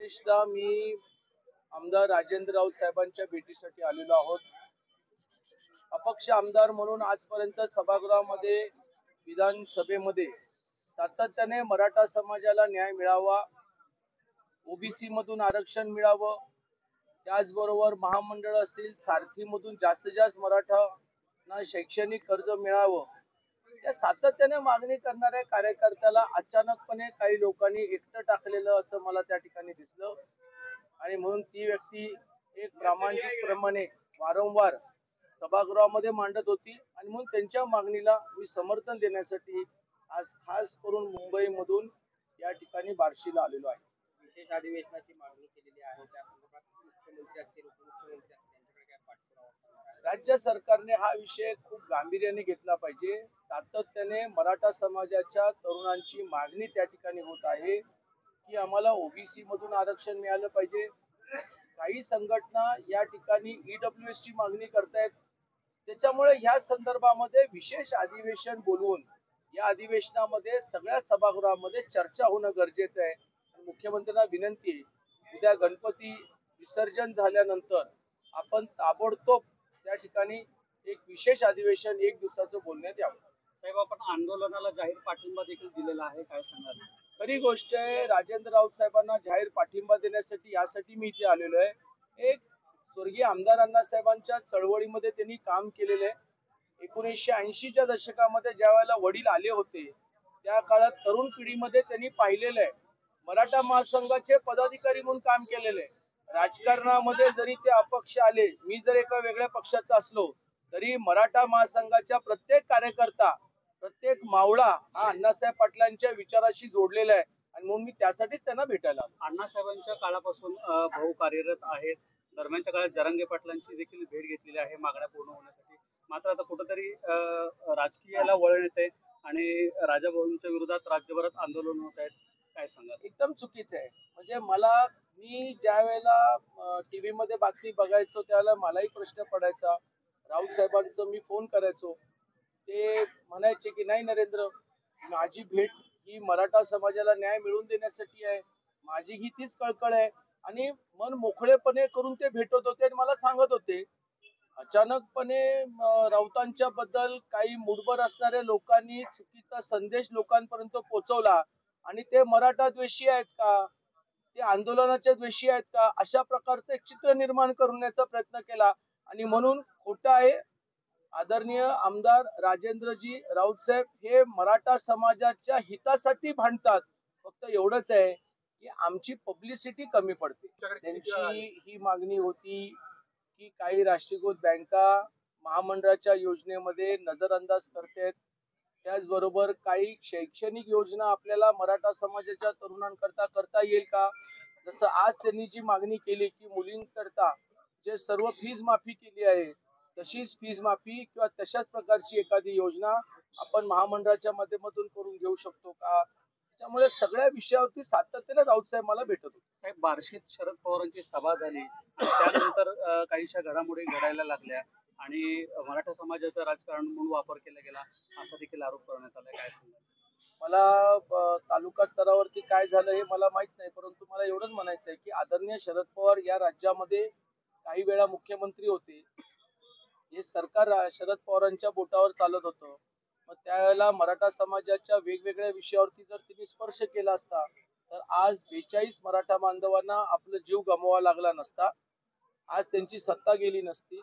विशेषतः मी आमदार राजेंद्र राऊत साहेबांच्या भेटीसाठी आलेलो आहोत. अपक्ष आमदार म्हणून आजपर्यंत सभागृहामध्ये विधानसभेमध्ये सातत्याने मराठा समाजाला न्याय मिळावा, ओबीसी मधून आरक्षण मिळावं, त्याचबरोबर महामंडळ असतील सारथीमधून जास्तीत जास्त मराठांना शैक्षणिक कर्ज मिळावं, या सातत्याने मागणी करणाऱ्या कार्यकर्त्याला अचानकपणे काही लोकांनी एकटं टाकलेलं असं मला त्या ठिकाणी दिसलं. आणि म्हणून ती व्यक्ती एक प्रामाणिकप्रमाणे वारंवार सभागृहामध्ये मांडत होती आणि म्हणून त्यांच्या मागणीला मी समर्थन देण्यासाठी आज खास करून मुंबईमधून या ठिकाणी बार्शीला आलेलो आहे. विशेष अधिवेशनाची मागणी केलेली आहे, त्या संदर्भात मुख्यमंत्री असतील उपमुख्यमंत्री असतील यांच्याकडे काय पाठपुरावा राज्य सरकारने हा विषय खूप गांभीर्याने घेतला पाहिजे. सातत्याने मराठा समाजाच्या तरुणांची मागणी त्या ठिकाणी होत आहे की आम्हाला ओबीसी मधून आरक्षण मिळालं पाहिजे. काही संघटना या ठिकाणी ईडब्ल्यूएस ची मागणी करतायत. त्याच्यामुळे या संदर्भामध्ये विशेष अधिवेशन बोलवून या अधिवेशनामध्ये सगळ्या सभागृहामध्ये चर्चा होणं गरजेचं आहे. मुख्यमंत्र्यांना विनंती आहे, उद्या गणपती विसर्जन झाल्यानंतर आपण ताबडतोब त्या ठिकाणी एक विशेष अधिवेशन एक दिवसाचं बोलण्यात यावं. साहेब, आपण आंदोलनाला जाहीर पाठिंबा देखील दिलेला आहे, काय सांगाल? खरी गोष्ट आहे, राजेंद्र राऊत साहेबांना जाहीर पाठिंबा देण्यासाठी यासाठी मी इथे आलेलो आहे. एक स्वर्गीय आमदार अण्णासाहेबांच्या चळवळीमध्ये त्यांनी काम केलेलं आहे. 1980च्या दशकामध्ये ज्या वेळेला वडील आले होते त्या काळात तरुण पिढीमध्ये त्यांनी पाहिलेलं आहे. मराठा महासंघाचे पदाधिकारी म्हणून काम केलेलं आहे. राजकारणामध्ये जरी ते अपक्ष आले, मी जर एका वेगळ्या पक्षाचा असलो तरी मराठा महासंघाच्या प्रत्येक कार्यकर्ता, प्रत्येक मावळा हा अण्णासाहेब पाटलांच्या विचाराशी जोडलेला आहे आणि म्हणून मी त्यासाठीच त्यांना भेटायला. अण्णासाहेबांच्या काळापासून भाऊ कार्यरत आहेत. दरम्यानच्या काळात जरांगे पाटलांची देखील भेट घेतलेली आहे मागण्या पूर्ण होण्यासाठी. मात्र आता कुठंतरी राजकीयाला वळण येते आणि राजाभाऊंच्या विरोधात राज्यभरात आंदोलन होत आहेत, काय सांगाल? एकदम चुकीचं आहे. म्हणजे मी ज्या वेळेला टीव्ही मध्ये बातमी बघायचो त्यावेळेला मलाही प्रश्न पडायचा. राऊत साहेबांचं मी फोन करायचो, ते म्हणायचे की नाही नरेंद्र, माझी भेट ही मराठा समाजाला न्याय मिळवून देण्यासाठी आहे, माझी ही तीच कळकळ आहे. आणि मन मोकळेपणे करून ते भेटत होते आणि मला सांगत होते. अचानकपणे राऊतांच्या बद्दल काही मूडभर असणाऱ्या लोकांनी चुकीचा संदेश लोकांपर्यंत पोहोचवला आणि ते मराठा द्वेषी आहेत का, ते आंदोलनाचे द्वेषी आहेत का, अशा प्रकारचं एक चित्र निर्माण करण्याचा प्रयत्न केला. आणि म्हणून खोटं आहे. आदरणीय आमदार राजेंद्रजी राऊत साहेब हे मराठा समाजाच्या हितासाठी भांडतात. फक्त एवढंच आहे की आमची पब्लिसिटी कमी पडते. त्यांची ही मागणी होती की काही राष्ट्रीयकृत बँका महामंडळाच्या योजनेमध्ये नजरअंदाज करतात. त्याचबरोबर काही शैक्षणिक योजना आपल्याला मराठा समाजाच्या तरुणांकरता करता येईल का. जसं आज त्यांनी जी मागणी केली की मुलींकरता जे सर्व फीज माफी केली आहे तशीच फीज माफी किंवा तशाच प्रकारची एखादी योजना आपण महामंडळाच्या माध्यमातून करून घेऊ शकतो का. त्यामुळे सगळ्या विषयावरती सातत्याने राऊत साहेब मला भेटत होते. साहेब, बार्शीत शरद पवारांची सभा झाली, त्यानंतर काहीशा घडामोडी घडायला लागल्या आणि मराठा समाजाचं राजकारण म्हणून वापर केला गेला असा देखील आरोप करण्यात आलाय, काय सांगाल? मला तालुका स्तरावरती काय झालं हे मला माहित नाही, परंतु मला एवढंच म्हणायचं आहे की आदरणीय शरद पवार या राज्यामध्ये काही वेळा मुख्यमंत्री होते. हे सरकार शरद पवारांच्या बोटावर चालत होतं. मग त्यावेळेला मराठा समाजाच्या वेगवेगळ्या विषयावरती जर त्यांनी स्पर्श केला असता तर आज 42 मराठा बांधवांना आपला जीव गमवावा लागला नसता, आज त्यांची सत्ता गेली नसती,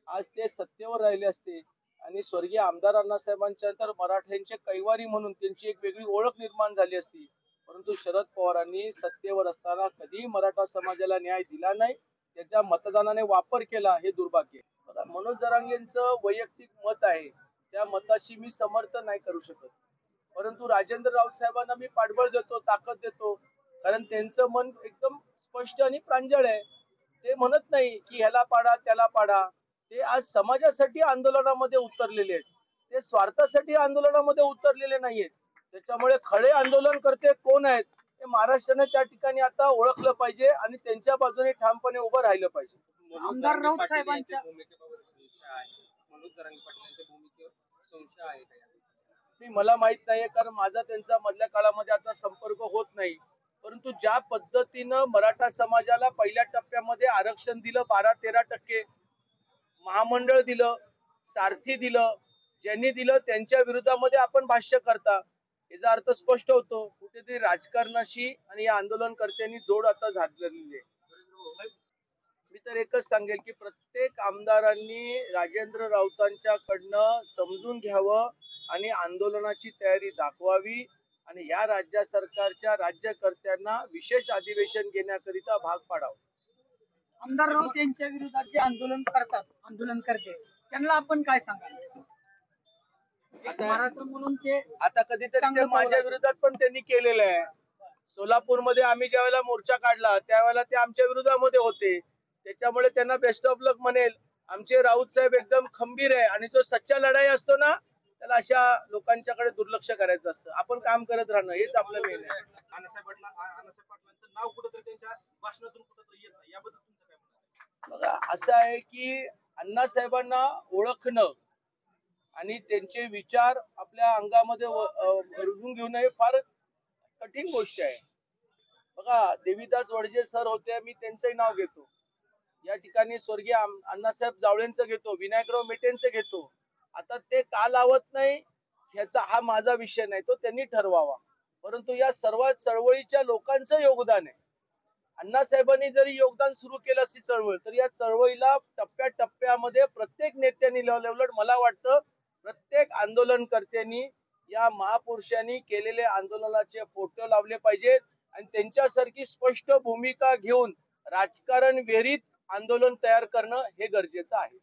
आज ते सत्तेवर राहिले असते आणि स्वर्गीय आमदार अण्णासाहेबांच्या तर मराठ्यांचे कैवारी म्हणून त्यांची एक वेगळी ओळख निर्माण झाली असती. परंतु शरद पवारांनी सत्तेवर असताना कधी मराठा समाजाला न्याय दिला नाही, त्याच्या मतदानाने वापर केला, हे दुर्भाग्य. मनोज जरांगेंचं वैयक्तिक मत आहे, त्या मताशी मी समर्थन नाही करू शकत. परंतु राजेंद्र राऊत साहेबांना मी पाठबळ देतो, ताकद देतो, कारण त्यांचं मन एकदम स्पष्ट आणि प्रांजळ आहे. ते म्हणत नाही की ह्याला पाडा त्याला पाडा. ते आज समाजासाठी आंदोलनामध्ये उतरलेले आहेत, ते स्वार्थासाठी आंदोलनामध्ये उतरलेले नाहीयेत. त्याच्यामुळे खरे आंदोलन करते कोण आहेत हे महाराष्ट्राने त्या ठिकाणी आता ओळखलं पाहिजे आणि त्यांच्या बाजूने ठामपणे उभं राहिलं पाहिजे. आमदार राऊत साहेबांच्या भूमिकेबाबत संशय आहे, मनोज जरांगे पाटलांच्या भूमिकेवर संशय आहे का? मला माहित नाहीये, कारण माझा त्यांचा मधल्या काळामध्ये आता संपर्क होत नाही. परंतु ज्या पद्धतीनं मराठा समाजाला पहिल्या टप्प्यामध्ये आरक्षण दिलं 12-13%, महामंडळ दिलं, सारथी दिलं, ज्यांनी दिलं त्यांच्या विरोधामध्ये आपण भाष्य करता, याचा अर्थ स्पष्ट होतो कुठेतरी राजकारणाशी आणि या आंदोलनकर्त्यांनी जोड आता झालेली आहे. मी तर एकच सांगेल की प्रत्येक आमदारांनी राजेंद्र राऊतांच्याकडनं समजून घ्यावं आणि आंदोलनाची तयारी दाखवावी आणि या राज्य सरकारच्या राज्यकर्त्यांना विशेष अधिवेशन घेण्याकरिता भाग पाडावं. आमदार राऊत यांच्या विरोधात जे आंदोलन करते त्यांना आपण काय सांगाल? मराठा म्हणून ते आता कधीतरी ते माझ्या विरोधात पण त्यांनी केलेलं आहे. सोलापूरमध्ये आम्ही ज्यावेळेला मोर्चा काढला त्यावेळेला ते आमच्या विरोधामध्ये होते. त्याच्यामुळे त्यांना बेस्ट ऑफ लक म्हणेल. आमचे राऊत साहेब एकदम खंबीर आहे आणि जो सच्चा लढाई असतो ना त्याला अशा लोकांच्याकडे दुर्लक्ष करायचं असतं. आपण काम करत राहणं हेच आपलं मेन आहे. अण्णासाहेब पाटलांचं नाव कुठेतरी त्यांच्या भाषणातून कुठेतरी येत नाही, याबद्दल तुमचं काय म्हणणं आहे? बघा असं आहे की अण्णासाहेबांना ओळखणं आणि त्यांचे विचार आपल्या अंगामध्ये रुजून घेणं हे फार कठीण गोष्ट आहे. बघा देवीदास वडजे सर होते, मी त्यांचंही नाव घेतो. या ठिकाणी स्वर्गीय अण्णासाहेब जावळेंचं घेतो, विनायकराव मेटेंचं घेतो. आता ते का लावत नाही ह्याचा हा माझा विषय नाही, तो त्यांनी ठरवावा. परंतु या सर्व चळवळीच्या लोकांचं योगदान आहे. अण्णासाहेबांनी जरी योगदान सुरू केलं अशी चळवळ तर या चळवळीला टप्प्याटप्प्यामध्ये प्रत्येक नेत्यांनी लावलं. उलट मला वाटतं प्रत्येक आंदोलनकर्त्यांनी या महापुरुषांनी केलेले आंदोलनाचे फोटो लावले पाहिजेत आणि त्यांच्यासारखी स्पष्ट भूमिका घेऊन राजकारण वेरीत आंदोलन तयार करणं हे गरजेचं आहे.